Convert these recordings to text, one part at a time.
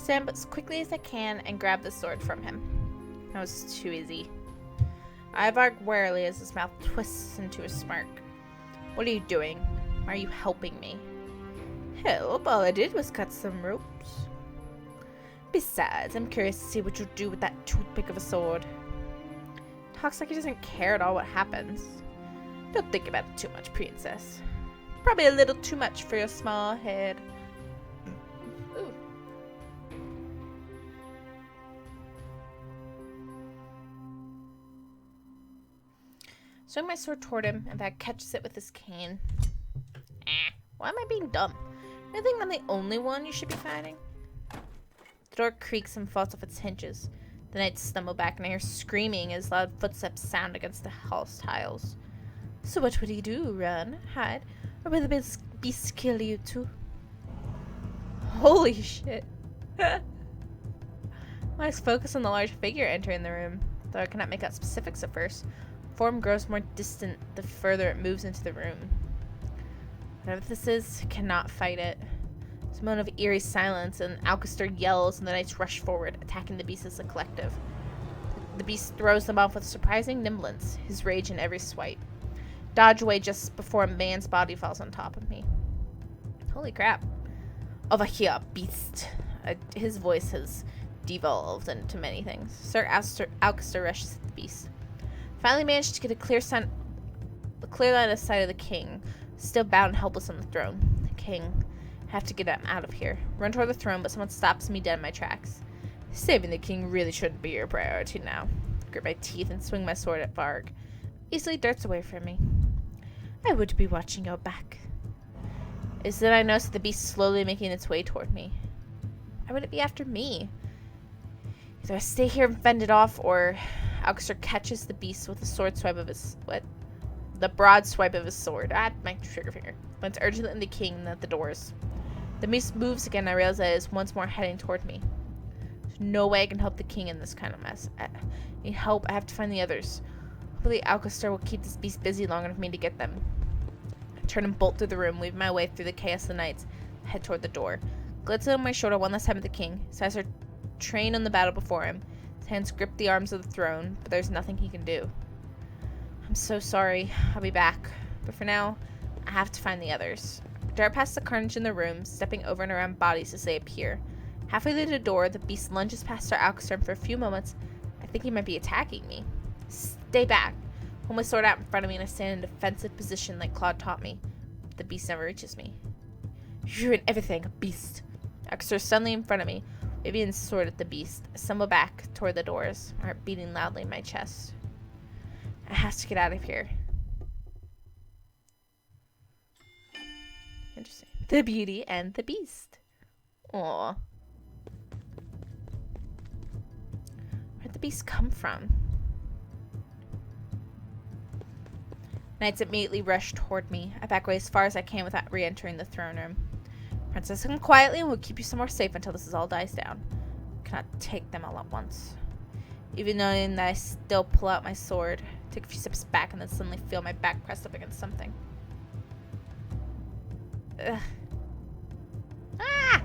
stand up as quickly as I can and grab the sword from him. That was too easy. I bark warily as his mouth twists into a smirk. What are you doing? Why are you helping me? Help? All I did was cut some ropes. Besides, I'm curious to see what you'll do with that toothpick of a sword. Talks like he doesn't care at all what happens. Don't think about it too much, princess. Probably a little too much for your small head. Ooh. Swing my sword toward him, and Bag catches it with his cane. Why am I being dumb? You think I'm the only one you should be fighting? The door creaks and falls off its hinges. The knights stumble back, and I hear screaming as loud footsteps sound against the house tiles. So what would he do? Run? Hide? Or will the beast kill you too? Holy shit. My eyes focus on the large figure entering the room, though I cannot make out specifics at first. Form grows more distant the further it moves into the room. Whatever this is, I cannot fight it. There's a moment of eerie silence, and Alcester yells, and the knights rush forward, attacking the beast as a collective. The beast throws them off with surprising nimbleness, his rage in every swipe. Dodge away just before a man's body falls on top of me. Holy crap. Over here, beast. His voice has devolved into many things. Sir Alcester rushes at the beast. Finally managed to get a clear line of sight of the king, still bound and helpless on the throne. The king. I have to get him out of here. Run toward the throne, but someone stops me dead in my tracks. Saving the king really shouldn't be your priority now. Grit my teeth and swing my sword at Varg. Easily darts away from me. I would be watching your back. Is that I notice the beast slowly making its way toward me. Why would it be after me? Either I stay here and fend it off, or Alcester catches the beast with the sword swipe of his the broad swipe of his sword. My trigger finger. Points urgently at the king and at the doors. The beast moves again, and I realize that it is once more heading toward me. There's no way I can help the king in this kind of mess. I need help. I have to find the others. Hopefully Alcester will keep this beast busy long enough for me to get them. I turn and bolt through the room, weaving my way through the chaos of the knights, head toward the door. Glancing over my shoulder one last time at the king, his eyes are trained on the battle before him. His hands grip the arms of the throne, but there's nothing he can do. I'm so sorry. I'll be back. But for now, I have to find the others. I dart past the carnage in the room, stepping over and around bodies as they appear. Halfway through the door, the beast lunges past Sir Alcester, and for a few moments, I think he might be attacking me. Stay back. Hold my sword out in front of me, and I stand in a defensive position like Claude taught me. But the beast never reaches me. You ruin everything, beast. Alcester is suddenly in front of me, waving his sword at the beast. I stumble back toward the doors, my heart beating loudly in my chest. I have to get out of here. Interesting. The Beauty and the Beast. Aww. Where'd the beast come from? Knights immediately rush toward me. I back away as far as I can without re-entering the throne room. Princess, come quietly and we'll keep you somewhere safe until this all dies down. I cannot take them all at once. Even knowing that I still pull out my sword, take a few steps back, and then suddenly feel my back pressed up against something. Ugh. Ah!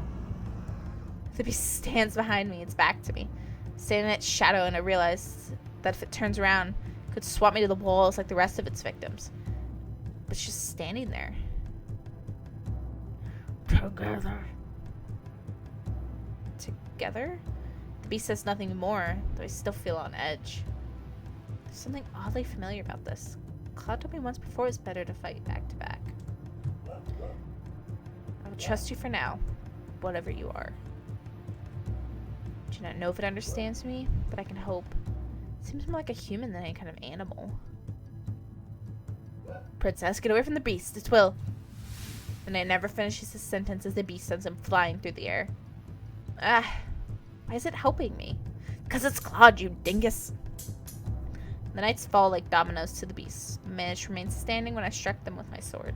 The beast stands behind me, its back to me. Standing in its shadow, and I realize that if it turns around, it could swap me to the walls like the rest of its victims. But it's just standing there. Together. Together? The beast says nothing more, though I still feel on edge. There's something oddly familiar about this. Claude told me once before it was better to fight back to back. I will trust you for now, whatever you are. I do not know if it understands me, but I can hope. It seems more like a human than any kind of animal. Princess, get away from the beast. It will. The knight never finishes his sentence as the beast sends him flying through the air. Why is it helping me? Because it's Claude, you dingus. The knights fall like dominoes to the beast. I managed to remain standing when I struck them with my sword.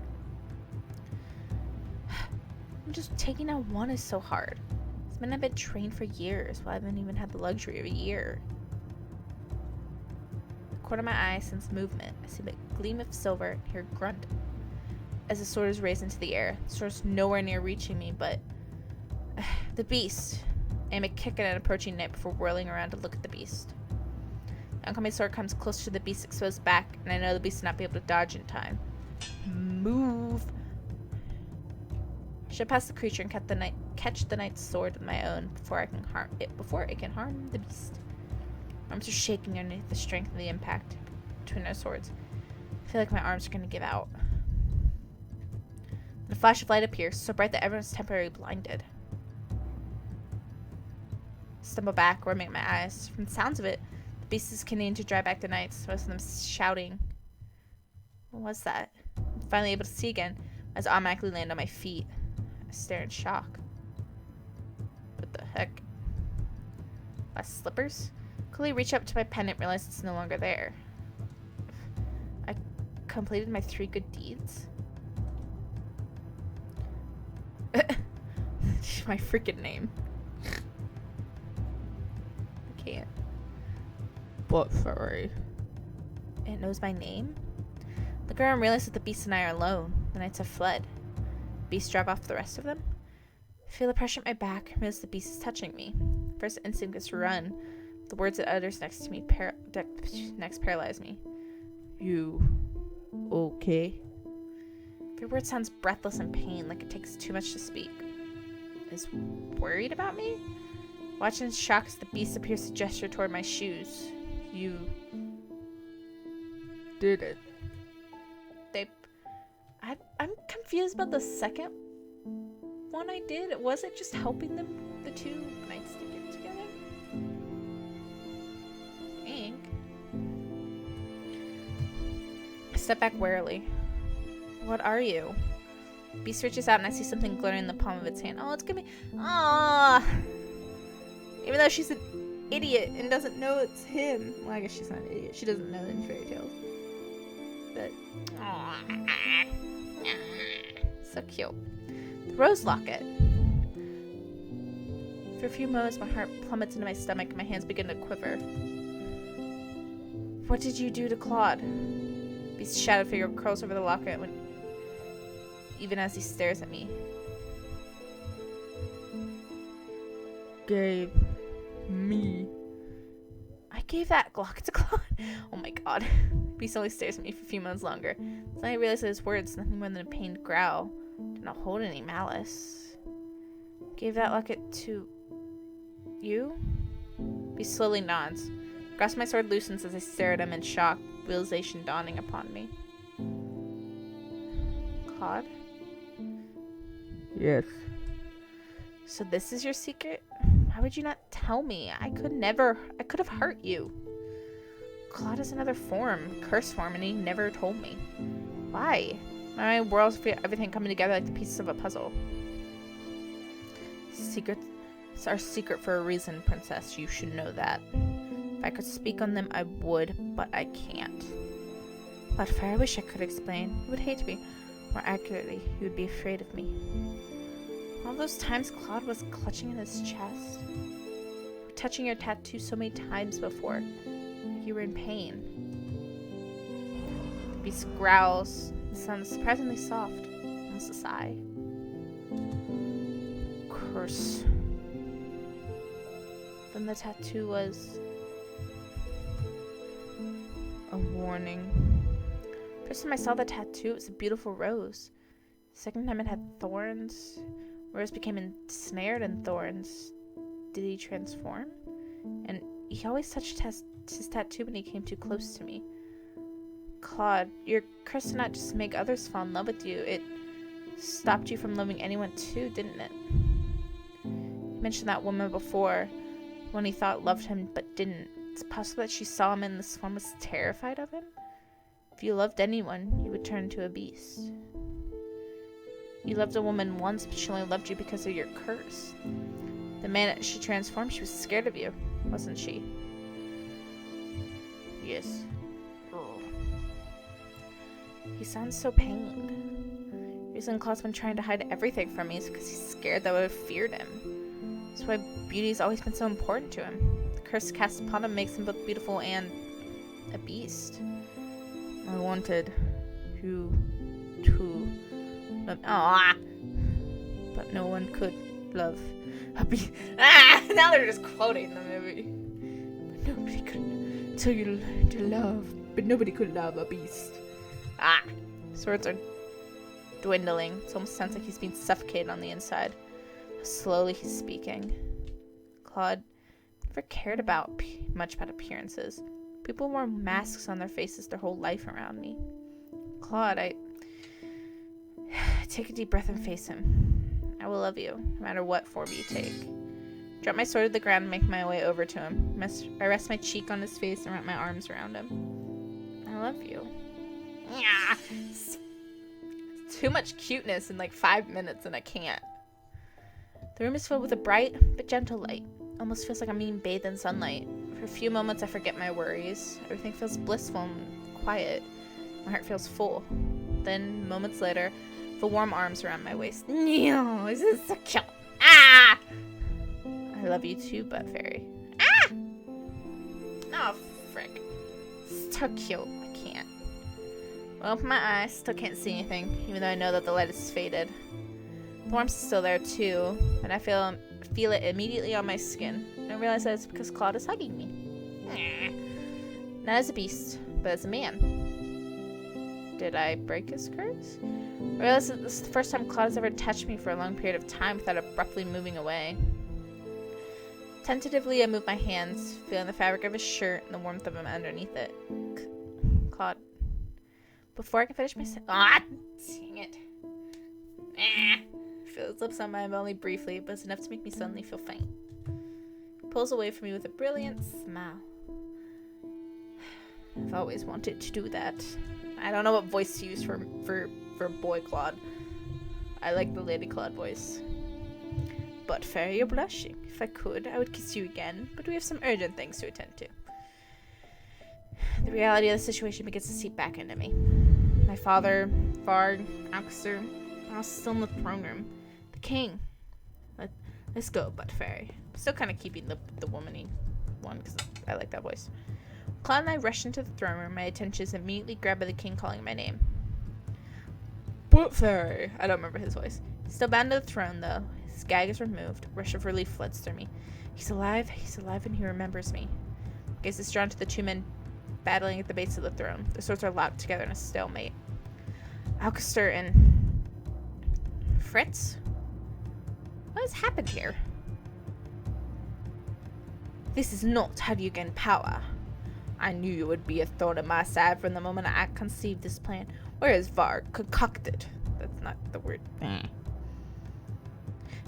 Just taking out one is so hard. This men have been trained for years, while I haven't even had the luxury of a year. The corner of my eye sense movement. I see the gleam of silver and hear a grunt as the sword is raised into the air. The sword is nowhere near reaching me, but the beast. aim a kick at an approaching knight before whirling around to look at the beast. The oncoming sword comes close to the beast's exposed back, and I know the beast will not be able to dodge in time. Move! I should pass the creature and catch the knight's sword with my own before it can harm the beast. My arms are shaking underneath the strength of the impact between our swords. I feel like my arms are going to give out. And a flash of light appears, so bright that everyone's temporarily blinded. I stumble back, rubbing at my eyes. From the sounds of it, the beast is continuing to drive back the knights, most of them shouting. What was that? I'm finally able to see again as I automatically land on my feet. I stare in shock. What the heck? My slippers? Quickly reach up to my pendant, realize it's no longer there. I completed my 3 good deeds. My freaking name. I can't. But sorry. It knows my name? Look around and realize that the beast and I are alone. The knights have fled. Beast drive off the rest of them? I feel the pressure at my back and realize the beast is touching me. First instinct is to run. The words it utters next to me paralyze me. You okay? Your word sounds breathless in pain, like it takes too much to speak. Is worried about me? Watching in shock as the beast appears to gesture toward my shoes. You did it. I'm confused about the second one I did. Was it just helping them, the 2 knights, to get together? I think. I step back warily. What are you? Beast reaches out and I see something glittering in the palm of its hand. Oh, it's gonna be. Ah! Even though she's an idiot and doesn't know it's him. Well, I guess she's not an idiot. She doesn't know any fairy tales. But. So cute. The rose locket. For a few moments, my heart plummets into my stomach and my hands begin to quiver. What did you do to Claude? Beast's shadow figure curls over the locket even as he stares at me. Gave me. I gave that locket to Claude. Oh my god. Beast only stares at me for a few moments longer. Then I realize that his words, nothing more than a pained growl, did not hold any malice. Gave that locket to you? Beast slowly nods. Grasp my sword loosens as I stare at him in shock, realization dawning upon me. Claude? Yes. So this is your secret? Why would you not tell me? I could have hurt you. Claude is another form, curse form, and he never told me. Why? My world's everything coming together like the pieces of a puzzle. Secrets are secret for a reason, princess. You should know that. If I could speak on them, I would, but I can't. But if I wish I could explain, you would hate me. More accurately, you would be afraid of me. All those times Claude was clutching in his chest. Touching your tattoo so many times before. You were in pain. The beast growls. It sounds surprisingly soft. Almost a sigh. Curse. Then the tattoo was a warning. First time I saw the tattoo, it was a beautiful rose. Second time it had thorns. Rose became ensnared in thorns. Did he transform? And he always touched his tattoo when he came too close to me. Claude, your curse did not just make others fall in love with you. It stopped you from loving anyone too, didn't it? You mentioned that woman before, when he thought loved him but didn't. It's possible that she saw him in this form, was terrified of him? If you loved anyone, you would turn into a beast. You loved a woman once, but she only loved you because of your curse. The minute she transformed, she was scared of you, wasn't she? Yes. Oh. He sounds so pained. The reason Claude's been trying to hide everything from me is because he's scared that I would have feared him. That's why beauty's always been so important to him. The curse cast upon him makes him both beautiful and a beast. I wanted you to love, but no one could love a beast. Ah! Now they're just quoting the movie. But nobody could tell you to learn to love, but nobody could love a beast. Ah! Swords are dwindling. It almost sounds like he's being suffocated on the inside. Slowly he's speaking. Claude never cared much about appearances. People wore masks on their faces their whole life around me. Claude, I take a deep breath and face him. I will love you, no matter what form you take. Drop my sword to the ground and make my way over to him. I rest my cheek on his face and wrap my arms around him. I love you. Yeah. It's too much cuteness in like 5 minutes and I can't. The room is filled with a bright but gentle light. Almost feels like I'm being bathed in sunlight. For a few moments I forget my worries. Everything feels blissful and quiet. My heart feels full. Then, moments later, the warm arms around my waist. No, this is so cute. Ah! I love you too, Butt Fairy. Ah! Oh, frick. It's so cute. I can't. I open my eyes, still can't see anything, even though I know that the light is faded. The warmth is still there too, and I feel it immediately on my skin. I realize that it's because Claude is hugging me. Not as a beast, but as a man. Did I break his curse? I realize that this is the first time Claude has ever touched me for a long period of time without abruptly moving away. Tentatively, I move my hands, feeling the fabric of his shirt and the warmth of him underneath it. Claude. Before I can finish my dang it. Feel his lips on mine only briefly, but it's enough to make me suddenly feel faint. He pulls away from me with a brilliant smile. I've always wanted to do that. I don't know what voice to use for boy Claude. I like the Lady Claude voice. But Fairy, you're blushing. If I could, I would kiss you again, but we have some urgent things to attend to. The reality of the situation begins to seep back into me. My father, Varg, Alcaster, are all still in the throne room. The king. Let's go, Butt Fairy. I'm still kind of keeping the womany one because I like that voice. Claude and I rush into the throne room. My attention is immediately grabbed by the king calling my name. Butt Fairy. I don't remember his voice. He's still bound to the throne, though. His gag is removed. A rush of relief floods through me. He's alive, and he remembers me. Gaze is drawn to the two men battling at the base of the throne. Their swords are locked together in a stalemate. Alcaster and Fritz? What has happened here? This is not how you gain power. I knew you would be a thorn in my side from the moment I conceived this plan. Whereas Varg concocted. That's not the word.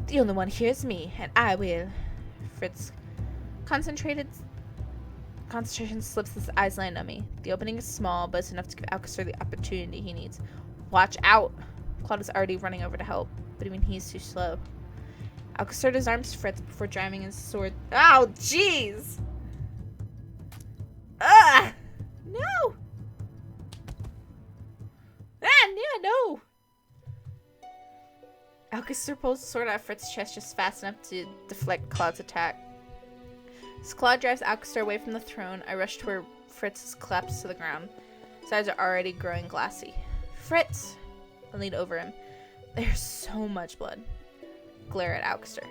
The only one here is me, and I will. Fritz concentration slips his eyes land on me. The opening is small, but it's enough to give Alcaster the opportunity he needs. Watch out! Claude is already running over to help, but even he's too slow. Alcaster disarms Fritz before driving his sword. Oh, jeez! Ah! No! No! Alcaster pulls the sword out of Fritz's chest just fast enough to deflect Claude's attack. As Claude drives Alcaster away from the throne, I rush to where Fritz is collapsed to the ground. His eyes are already growing glassy. Fritz! I lean over him. There's so much blood. Glare at Alcaster.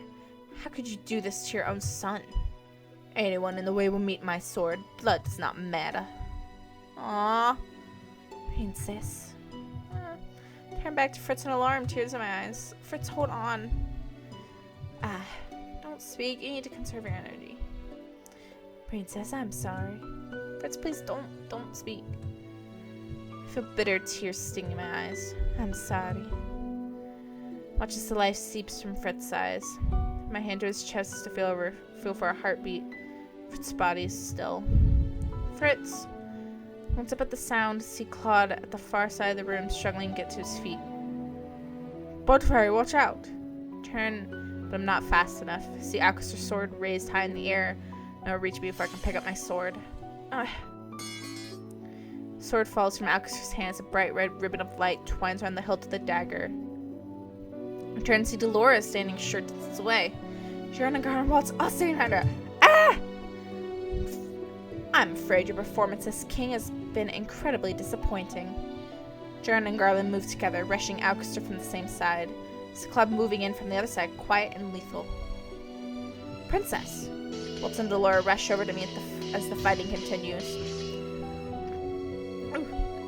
How could you do this to your own son? Anyone in the way will meet my sword. Blood does not matter. Aww. Princess. Turn back to Fritz in alarm, tears in my eyes. Fritz, hold on. Don't speak. You need to conserve your energy. Princess, I'm sorry. Fritz, please don't speak. I feel bitter tears stinging my eyes. I'm sorry. Watch as the life seeps from Fritz's eyes. My hand to his chest is to feel for a heartbeat. Fritz's body is still. Fritz! Once up at the sound, see Claude at the far side of the room struggling to get to his feet. Butt Fairy, watch out! Turn, but I'm not fast enough. See Alcaster's sword raised high in the air. No reach me before I can pick up my sword. Sword falls from Alcaster's hands. A bright red ribbon of light twines around the hilt of the dagger. I turn and see Dolores standing short distance away. She ran and got her waltz all sitting behind her. Ah! I'm afraid your performance as king has been incredibly disappointing. Jern and Garland move together, rushing Alcaster from the same side. See Claude moving in from the other side, quiet and lethal. Princess! Waltz and Delora rush over to me as the fighting continues.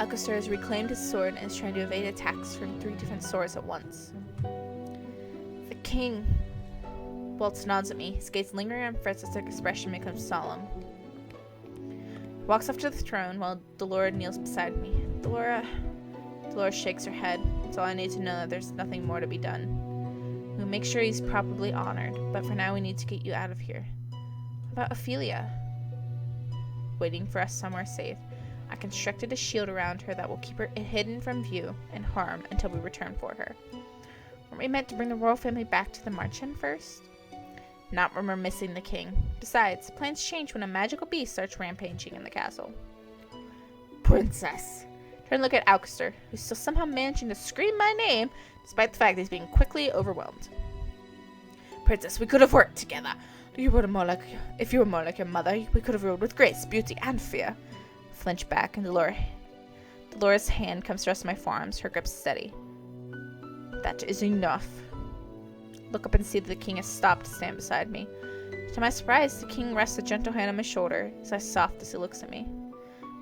Alcester has reclaimed his sword and is trying to evade attacks from 3 different swords at once. The king! Waltz nods at me, his gaze lingering on Fritz's expression becomes solemn. He walks up to the throne while Delora kneels beside me. Delora shakes her head. It's all I need to know that there's nothing more to be done. We'll make sure he's properly honored, but for now we need to get you out of here. About Ophelia? Waiting for us somewhere safe. I constructed a shield around her that will keep her hidden from view and harm until we return for her. Weren't we meant to bring the royal family back to the Marchen first? Not when we're missing the king. Besides, plans change when a magical beast starts rampaging in the castle. Princess! Turn to look at Alcester, who's still somehow managing to scream my name, despite the fact that he's being quickly overwhelmed. Princess, we could have worked together. If you were more like your mother, we could have ruled with grace, beauty, and fear. Flinch back, and Delora's hand comes to rest on my forearms, her grip steady. That is enough. Look up and see that the king has stopped to stand beside me. To my surprise, the king rests a gentle hand on my shoulder, his eyes soft as he looks at me.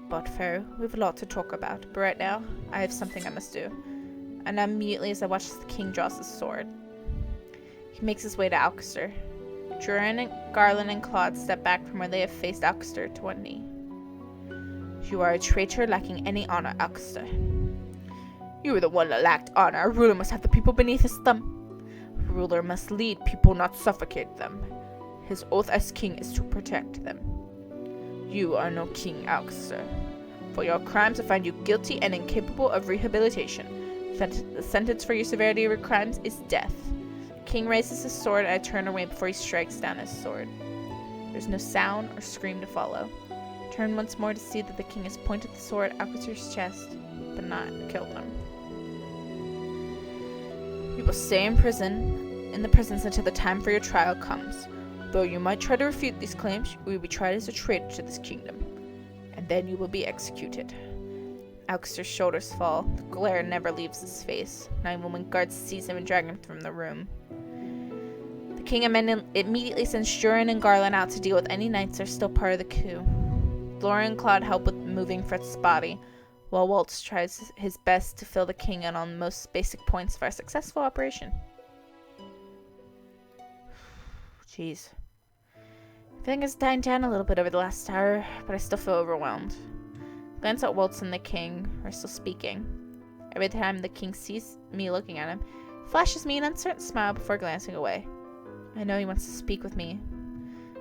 But, Pharaoh, we have a lot to talk about, but right now, I have something I must do. And immediately as I watch as the king draws his sword. He makes his way to Alcester. Durin, Garland, and Claude step back from where they have faced Alcester to one knee. You are a traitor lacking any honor, Alcester. You are the one that lacked honor. A ruler must have the people beneath his thumb. A ruler must lead people, not suffocate them. His oath as king is to protect them. You are no king, Alcester. For your crimes, I find you guilty and incapable of rehabilitation. The sentence for your severity of your crimes is death. The king raises his sword, and I turn away before he strikes down his sword. There's no sound or scream to follow. Turn once more to see that the king has pointed the sword at Alcester's chest, but not killed him. You will stay in the prisons until the time for your trial comes. Though you might try to refute these claims, you will be tried as a traitor to this kingdom, and then you will be executed. Alcester's shoulders fall. The glare never leaves his face. 9 women guards seize him and drag him from the room. The king immediately sends Durin and Garland out to deal with any knights that are still part of the coup. Delora and Claude help with moving Fritz's body, while Waltz tries his best to fill the king in on the most basic points of our successful operation. Jeez. Feeling has died down a little bit over the last hour, but I still feel overwhelmed. Glance at Waltz and the king, who are still speaking. Every time the king sees me looking at him, he flashes me an uncertain smile before glancing away. I know he wants to speak with me.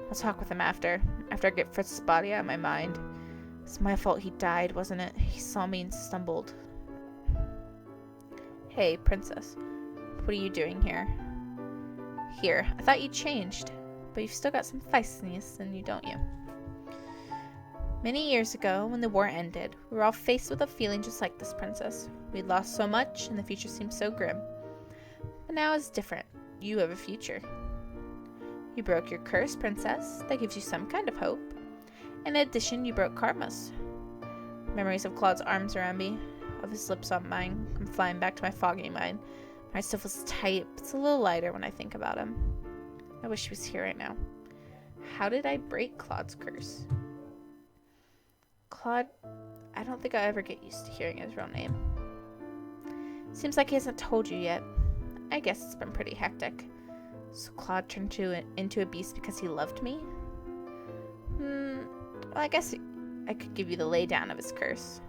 I'll talk with him after I get Fritz's body out of my mind. It's my fault he died, wasn't it? He saw me and stumbled. Hey, princess. What are you doing here? Here. I thought you changed, but you've still got some feistiness in you, don't you? Many years ago, when the war ended, we were all faced with a feeling just like this, princess. We'd lost so much, and the future seemed so grim. But now it's different. You have a future. You broke your curse, princess. That gives you some kind of hope. In addition, you broke Karma's. Memories of Claude's arms around me, of his lips on mine, come flying back to my foggy mind. My heart still feels tight, but it's a little lighter when I think about him. I wish he was here right now. How did I break Claude's curse? Claude, I don't think I'll ever get used to hearing his real name. Seems like he hasn't told you yet. I guess it's been pretty hectic. So Claude turned into a beast because he loved me? Well, I guess I could give you the laydown of his curse.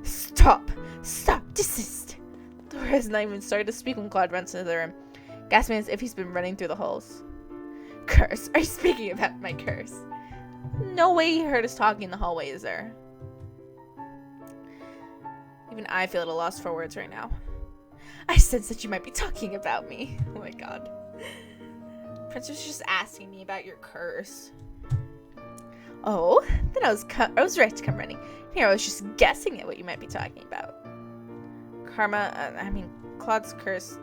Stop! Desist! Dora has not even started to speak when Claude runs into the room, gasping as if he's been running through the halls. Curse? Are you speaking about my curse? No way he heard us talking in the hallway, is there? Even I feel at a loss for words right now. I sense that you might be talking about me. Oh my god. Prince was just asking me about your curse. Oh, then I was right to come running. Here, I was just guessing at what you might be talking about. Claude's curse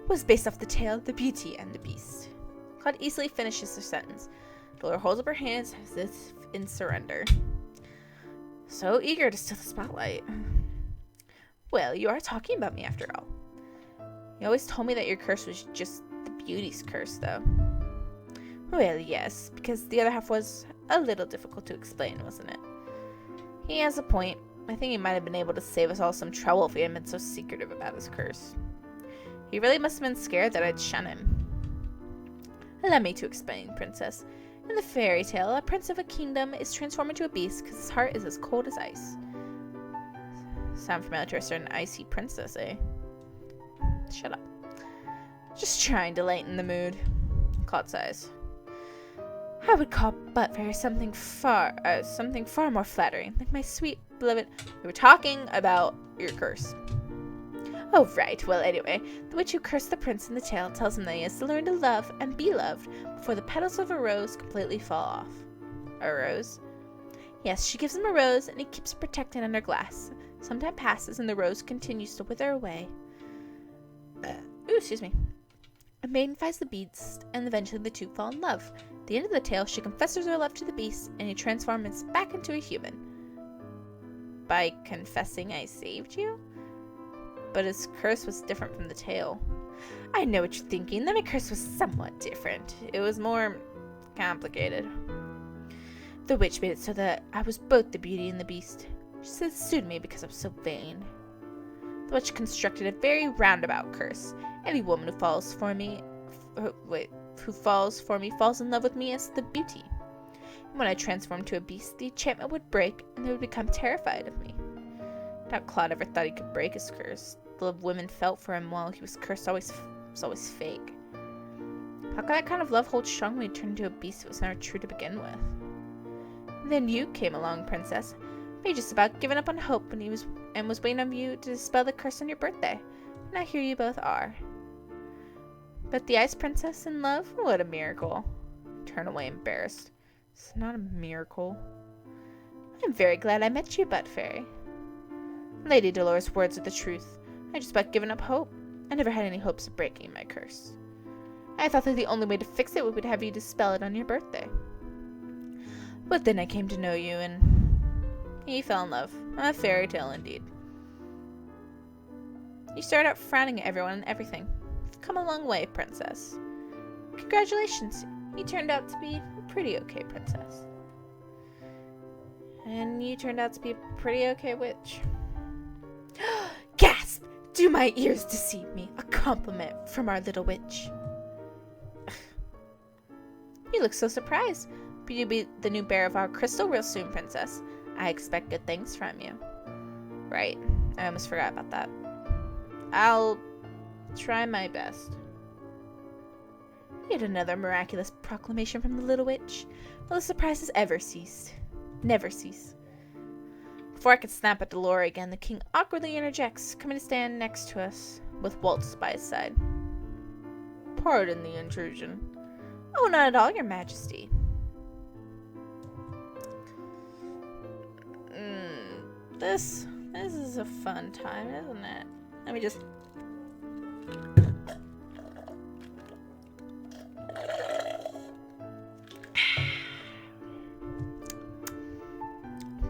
was based off the tale of the Beauty and the Beast. Claude easily finishes her sentence. Delora holds up her hands as if in surrender. So eager to steal the spotlight. Well, you are talking about me after all. You always told me that your curse was just the Beauty's curse, though. Well, yes, because the other half was a little difficult to explain, wasn't it? He has a point. I think he might have been able to save us all some trouble if he hadn't been so secretive about his curse. He really must have been scared that I'd shun him. Allow me to explain, Princess. In the fairy tale, a prince of a kingdom is transformed into a beast because his heart is as cold as ice. Sound familiar to a certain icy princess, eh? Shut up. Just trying to lighten the mood. Claude sighs. I would call Buttfairy something far more flattering, like my sweet beloved. We were talking about your curse. Oh, right. Well, anyway, the witch who cursed the prince in the tale tells him that he has to learn to love and be loved before the petals of a rose completely fall off. A rose? Yes, she gives him a rose, and he keeps it protected under glass. Some time passes, and the rose continues to wither away. Excuse me. A maiden finds the beast, and eventually the two fall in love. At the end of the tale, she confesses her love to the beast, and he transforms back into a human. By confessing I saved you? But his curse was different from the tale. I know what you're thinking, that my curse was somewhat different. It was more complicated. The witch made it so that I was both the beauty and the beast. She said it suited me because I was so vain. The witch constructed a very roundabout curse. Any woman who falls for me falls in love with me as the beauty. And when I transformed to a beast, the enchantment would break, and they would become terrified of me. I doubt Claude ever thought he could break his curse. The love women felt for him while he was cursed was always fake. How could that kind of love hold strong when he turned into a beast that was never true to begin with? And then you came along, Princess. But you just about given up on hope when was waiting on you to dispel the curse on your birthday. Now here you both are. But the Ice Princess in love? What a miracle. Turn away embarrassed. It's not a miracle. I'm very glad I met you, Buttfairy. Lady Dolores' words are the truth. I just about given up hope. I never had any hopes of breaking my curse. I thought that the only way to fix it would have you dispel it on your birthday. But then I came to know you, and he fell in love. A fairy tale indeed. You started out frowning at everyone and everything. You've come a long way, Princess. Congratulations. You turned out to be a pretty okay princess. And you turned out to be a pretty okay witch. Gasp! Do my ears deceive me? A compliment from our little witch. You look so surprised. But you'll be the new bearer of our crystal real soon, Princess. I expect good things from you. Right. I almost forgot about that. I'll try my best. Yet another miraculous proclamation from the little witch. Well, the surprises ever ceased. Never cease. Before I could snap at Delora again, the king awkwardly interjects, coming to stand next to us, with Waltz by his side. Pardon the intrusion. Oh, not at all, your majesty. This is a fun time, isn't it? Let me just...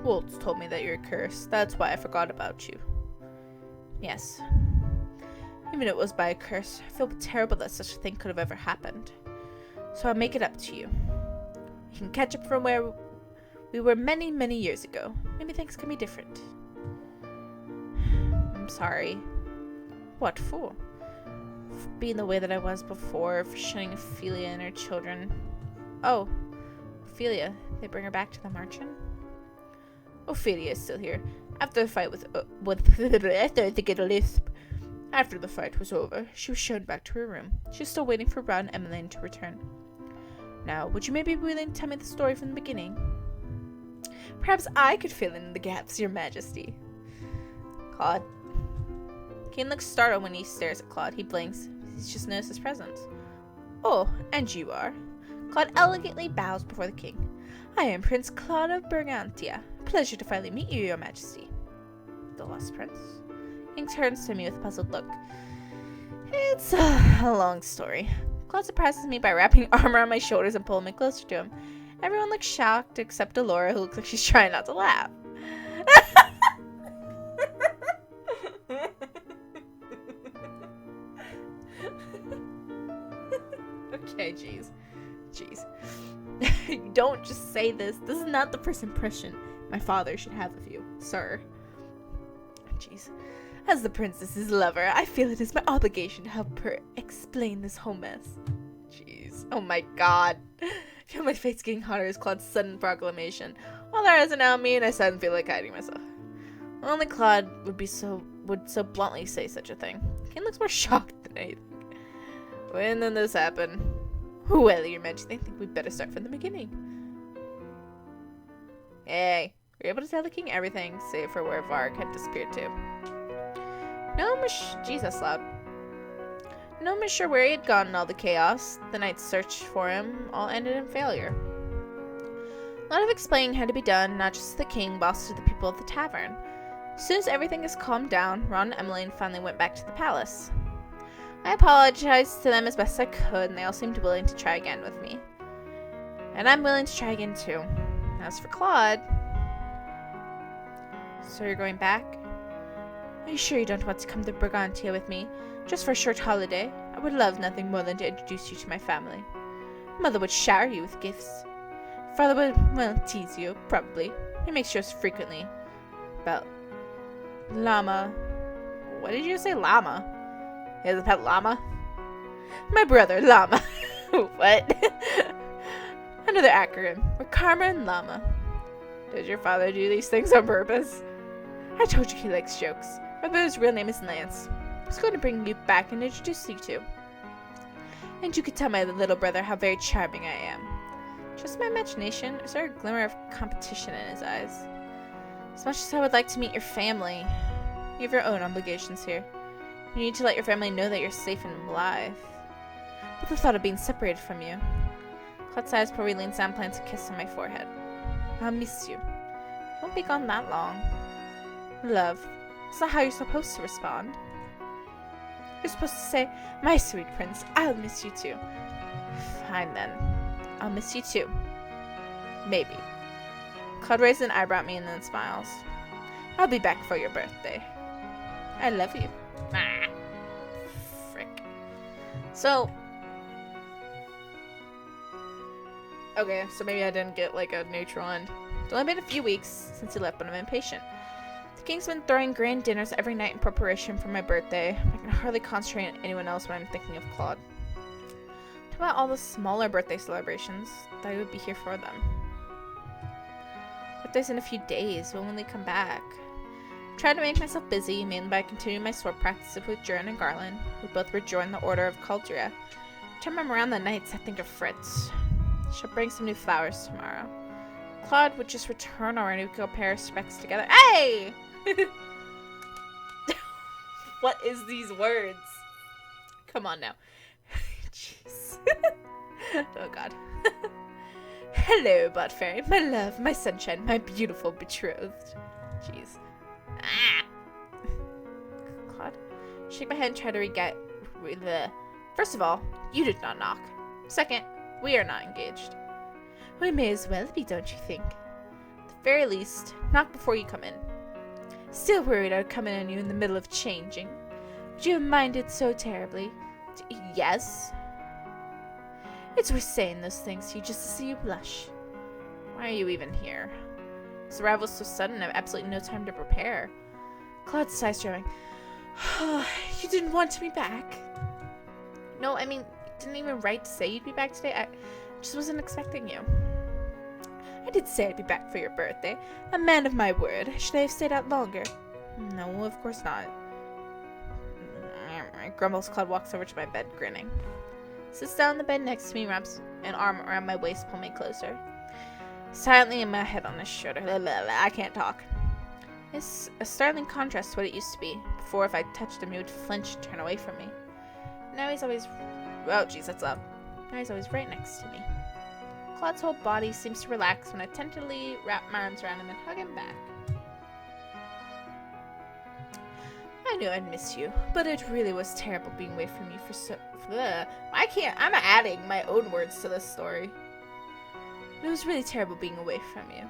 Waltz told me that you're cursed. That's why I forgot about you. Yes. Even if it was by a curse, I feel terrible that such a thing could have ever happened. So I'll make it up to you. You can catch up from where we were many, many years ago. Maybe things can be different. I'm sorry. What for? For being the way that I was before, for shunning Ophelia and her children. Oh, Ophelia. They bring her back to the marching? Ophelia is still here. After the fight After the fight was over, she was shown back to her room. She was still waiting for Ron and Emmeline to return. Now, would you maybe be willing to tell me the story from the beginning? Perhaps I could fill in the gaps, your majesty. Claude. King looks startled when he stares at Claude. He blinks. He's just noticed his presence. Oh, and you are? Claude elegantly bows before the king. I am Prince Claude of Bergantia. Pleasure to finally meet you, your majesty. The lost prince? King turns to me with a puzzled look. It's a long story. Claude surprises me by wrapping an arm around my shoulders and pulling me closer to him. Everyone looks shocked except Delora, who looks like she's trying not to laugh. Okay, jeez. Jeez. You don't just say this. This is not the first impression my father should have of you, sir. Jeez. As the princess's lover, I feel it is my obligation to help her explain this whole mess. Jeez. Oh my god. I feel my face getting hotter as Claude's sudden proclamation. All there is now me, and I suddenly feel like hiding myself. Only Claude would so bluntly say such a thing. Ken looks more shocked than anything. When did this happen? Well, your majesty, I think we'd better start from the beginning. Hey, we were able to tell the king everything, save for where Varg had disappeared to. Jesus, loud. No one was sure where he had gone in all the chaos. The night's search for him all ended in failure. A lot of explaining had to be done, not just to the king, but also to the people of the tavern. As soon as everything has calmed down, Ron and Emmeline finally went back to the palace. I apologized to them as best I could, and they all seemed willing to try again with me. And I'm willing to try again too. As for Claude... So you're going back? Are you sure you don't want to come to Brigantia with me? Just for a short holiday? I would love nothing more than to introduce you to my family. Mother would shower you with gifts. Father would, well, tease you, probably. He makes jokes frequently. About... Llama. What did you say, llama? He has a pet llama? My brother, Llama. What? Another acronym. We're Karma and Llama. Does your father do these things on purpose? I told you he likes jokes. My brother's real name is Lance. I was going to bring you back and introduce you to. And you could tell my little brother how very charming I am. Just my imagination, or is there a glimmer of competition in his eyes? As much as I would like to meet your family, you have your own obligations here. You need to let your family know that you're safe and alive. But the thought of being separated from you. Claude's eyes before he leans down, plants a kiss on my forehead. I'll miss you. I won't be gone that long. Love, that's not how you're supposed to respond. You're supposed to say, my sweet prince, I'll miss you too. Fine then. I'll miss you too. Maybe. Claude raises an eyebrow at me and then smiles. I'll be back for your birthday. I love you. Ah. Frick. So. Okay, so maybe I didn't get like a neutral end. It's only been a few weeks since he left, but I'm impatient. The king's been throwing grand dinners every night in preparation for my birthday. I can hardly concentrate on anyone else when I'm thinking of Claude. What about all the smaller birthday celebrations? That I would be here for them. Birthday's in a few days. When will they come back? I tried to make myself busy, mainly by continuing my sword practices with Jurin and Garland, who both rejoined the Order of Caldria. Every time I'm around the nights, I think of Fritz. She'll bring some new flowers tomorrow. Claude would just return already. We could go pair of specs together. Hey! What is these words? Come on now. Jeez. Oh god. Hello, Bot Fairy. My love, my sunshine, my beautiful betrothed. Jeez. Ah! Claude. Shake my head and try to reget the... First of all, you did not knock. Second, we are not engaged. We may as well be, don't you think? At the very least, knock before you come in. Still worried I'd come in on you in the middle of changing. Would you have minded so terribly? Yes. It's worth saying those things to you just to see you blush. Why are you even here? This arrival was so sudden, I have absolutely no time to prepare. Claude sighs, drumming. You didn't want me back? No, I mean, you didn't even write to say you'd be back today. I just wasn't expecting you. I did say I'd be back for your birthday. A man of my word. Should I have stayed out longer? No, of course not. Grumbles. Claude walks over to my bed, grinning. Sits down on the bed next to me, wraps an arm around my waist, pulling me closer. Silently, in my head on his shoulder. I can't talk. It's a startling contrast to what it used to be. Before, if I touched him, he would flinch and turn away from me. Now he's always... Oh, jeez, that's loud. Now he's always right next to me. Claude's whole body seems to relax when I tentatively wrap my arms around him and hug him back. I knew I'd miss you, but it really was terrible being away from you for so... I'm adding my own words to this story. It was really terrible being away from you.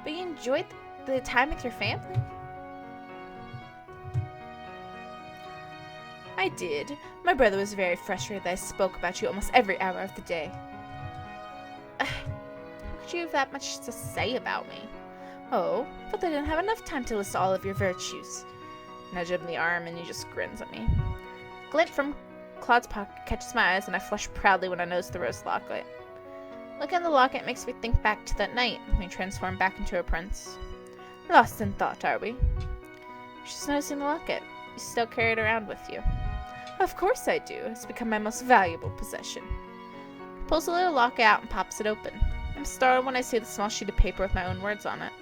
But you enjoyed the time with your family? I I did. My brother was very frustrated that I spoke about you almost every hour of the day. How could you have that much to say about me? Oh, but I didn't have enough time to list all of your virtues. Nudge him in the arm and he just grins at me. A glint from Claude's pocket catches my eyes and I flush proudly when I notice the rose locket. Looking at the locket makes me think back to that night when we transformed back into a prince. Lost in thought, are we? Just noticing the locket. You still carry it around with you. Of course I do. It's become my most valuable possession. He pulls the little locket out and pops it open. I'm startled when I see the small sheet of paper with my own words on it.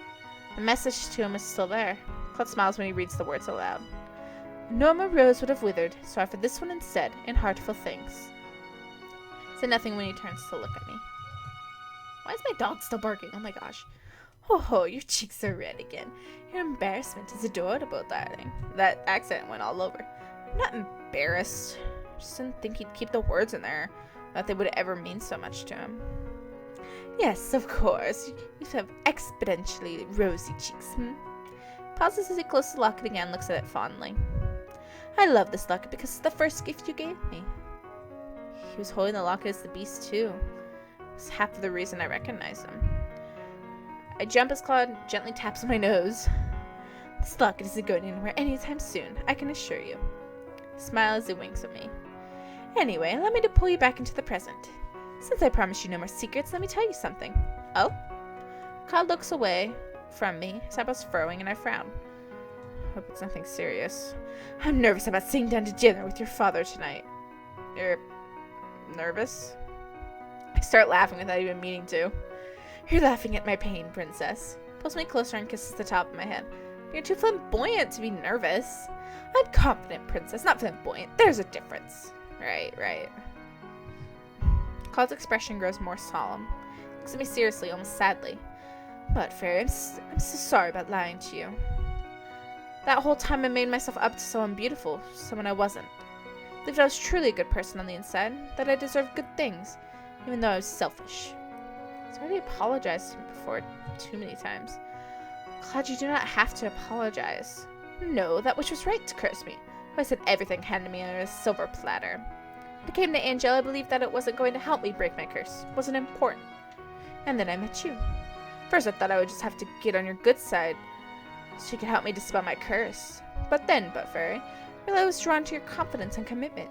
The message to him is still there. Claude smiles when he reads the words aloud. Norma Rose would have withered, so I offered this one instead, in heartful thanks. Say nothing when he turns to look at me. Why is my dog still barking? Oh my gosh. Oh, your cheeks are red again. Your embarrassment is adorable, darling. That accent went all over. I'm not embarrassed. I just didn't think he'd keep the words in there. That they would ever mean so much to him. Yes, of course. You have exponentially rosy cheeks, Pauses as he closes the locket again and looks at it fondly. I love this locket because it's the first gift you gave me. He was holding the locket as the beast, too. It's half of the reason I recognize him. I jump as Claude gently taps my nose. This locket isn't going anywhere anytime soon, I can assure you. He smiles as he winks at me. Anyway, allow me to pull you back into the present. Since I promised you no more secrets, let me tell you something. Oh? Claude looks away from me, his eyebrows furrowing, and I frown. Hope it's nothing serious. I'm nervous about sitting down to dinner with your father tonight. You're nervous? I start laughing without even meaning to. You're laughing at my pain, princess. Pulls me closer and kisses the top of my head. You're too flamboyant to be nervous. I'm confident, princess, not flamboyant. There's a difference. Right. Claude's expression grows more solemn. Looks at me seriously, almost sadly. But, Fairy, I'm so sorry about lying to you. That whole time I made myself up to someone beautiful, someone I wasn't. I believed I was truly a good person on the inside, that I deserved good things, even though I was selfish. I've already apologized to him before too many times. Claude, you do not have to apologize. No, that which was right to curse me. I said everything handed me on a silver platter. When I came to Angel, I believed that it wasn't going to help me break my curse. It wasn't important. And then I met you. First I thought I would just have to get on your good side so you could help me dispel my curse. But then, Fairy, I realized I was drawn to your confidence and commitment.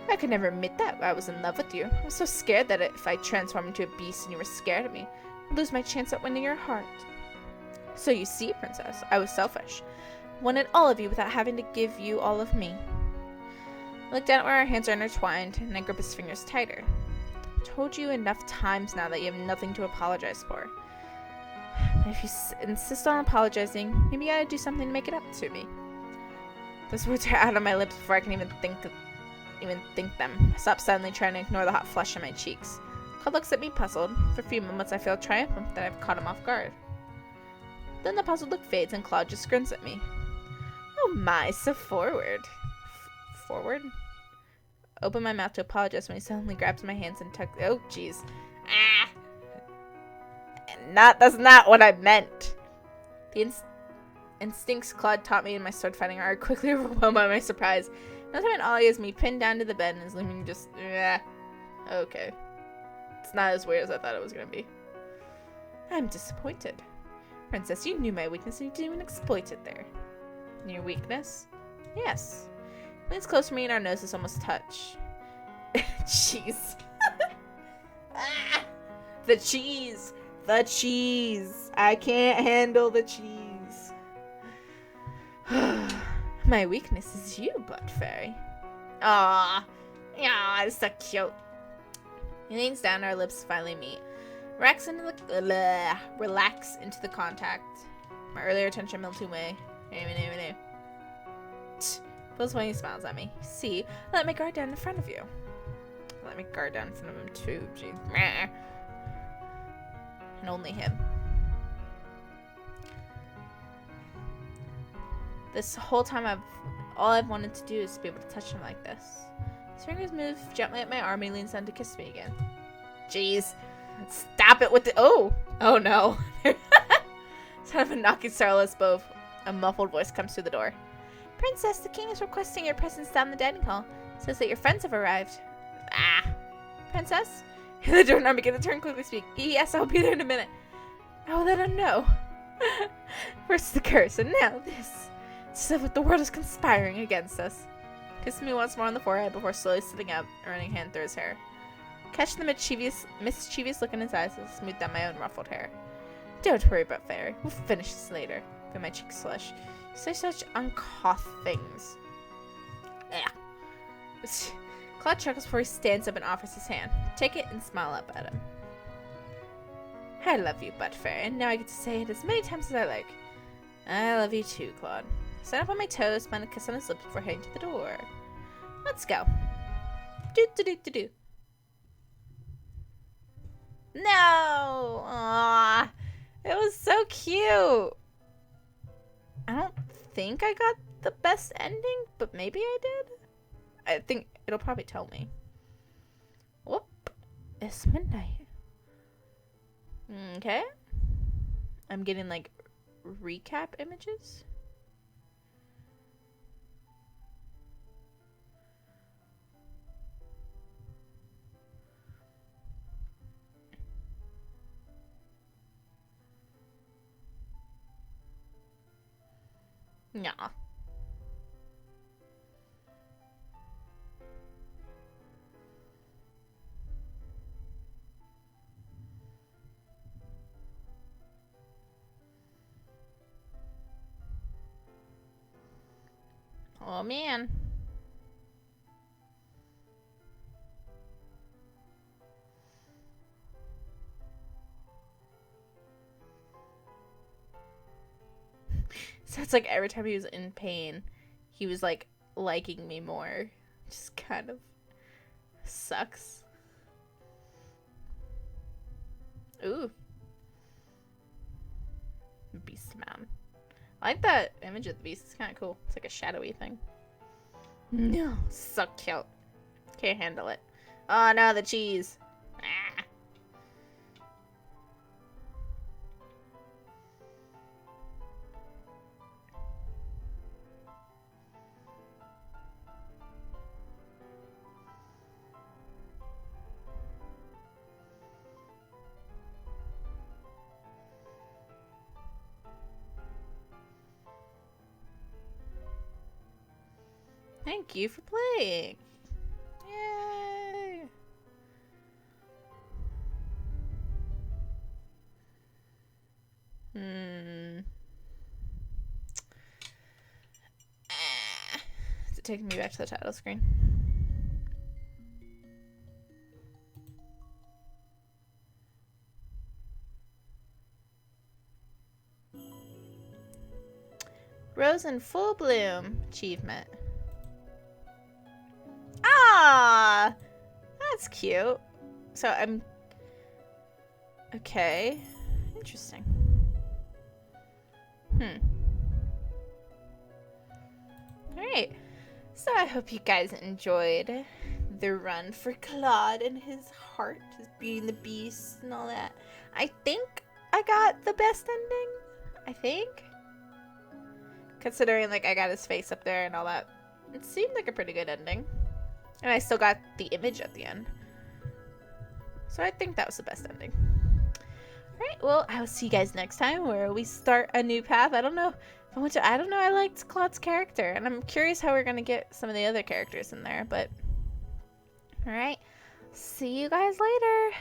I could never admit that I was in love with you. I was so scared that if I transformed into a beast and you were scared of me, I'd lose my chance at winning your heart. So you see, princess, I was selfish. I wanted all of you without having to give you all of me. I look down at where our hands are intertwined, and I grip his fingers tighter. I've told you enough times now that you have nothing to apologize for. But if you insist on apologizing, maybe you gotta do something to make it up to me. Those words are out of my lips before I can even think them. I stop suddenly trying to ignore the hot flush on my cheeks. Claude looks at me puzzled. For a few moments I feel triumphant that I've caught him off guard. Then the puzzled look fades and Claude just grins at me. Oh my, so forward. Forward? Open my mouth to apologize when he suddenly grabs my hands and tugs. Oh, jeez. Ah! That's not what I meant. The instincts Claude taught me in my sword fighting are quickly overwhelmed by my surprise. Another time Ollie has me pinned down to the bed and is leaving just, okay. It's not as weird as I thought it was gonna be. I'm disappointed. Princess, you knew my weakness and you didn't even exploit it there. Your weakness? Yes. He leans close to me and our noses almost touch. Cheese. Ah! The cheese! The cheese! I can't handle the cheese. My weakness is you, Butt Fairy. Aww. Yeah, it's so cute. He leans down, our lips finally meet. Relax into the contact. My earlier tension melting away. Feels when he smiles at me. See, I let my guard down in front of you. I let my guard down in front of him too. Jeez. And only him. This whole time all I've wanted to do is be able to touch him like this. His fingers move gently at my arm and he leans down to kiss me again. Jeez. Stop it with the— Oh no. Sound of a knocking starless bow. A muffled voice comes through the door. Princess, the king is requesting your presence down the dining hall. Says that your friends have arrived. Ah! Princess? The doorknob began to turn quickly speak. Yes, I'll be there in a minute. I will let him know. First the curse, and now this. It's as if the world is conspiring against us. Kissed me once more on the forehead before slowly sitting up and running hand through his hair. Catch the mischievous look in his eyes as I smoothed down my own ruffled hair. Don't worry about Fairy. We'll finish this later. Feel my cheeks flush. You say such uncouth things. Yeah. Claude chuckles before he stands up and offers his hand. Take it and smile up at him. I love you, Butt Fairy, and now I get to say it as many times as I like. I love you too, Claude. Stand up on my toes, plant a kiss on his lips before heading to the door. Let's go. Do. No! Aww. It was so cute. I don't think I got the best ending, but maybe I did. I think it'll probably tell me. Whoop. It's midnight. Okay. I'm getting like recap images. Nah. Oh man. So it's like every time he was in pain, he was like liking me more. Just kind of sucks. Ooh. Beast man. I like that image of the beast. It's kind of cool. It's like a shadowy thing. No, so cute. Can't handle it. Oh no, the cheese. Ah. Thank you for playing. Yay! Is it taking me back to the title screen? Rose in full bloom. Achievement. Ah! That's cute. So I'm... Okay. Interesting. Alright. So I hope you guys enjoyed the run for Claude and his heart, his Beauty and the Beast and all that. I think I got the best ending. I think. Considering, like, I got his face up there and all that. It seemed like a pretty good ending. And I still got the image at the end. So I think that was the best ending. Alright, well, I will see you guys next time where we start a new path. I don't know if I want to... I don't know, I liked Claude's character. And I'm curious how we're going to get some of the other characters in there. But, alright. See you guys later.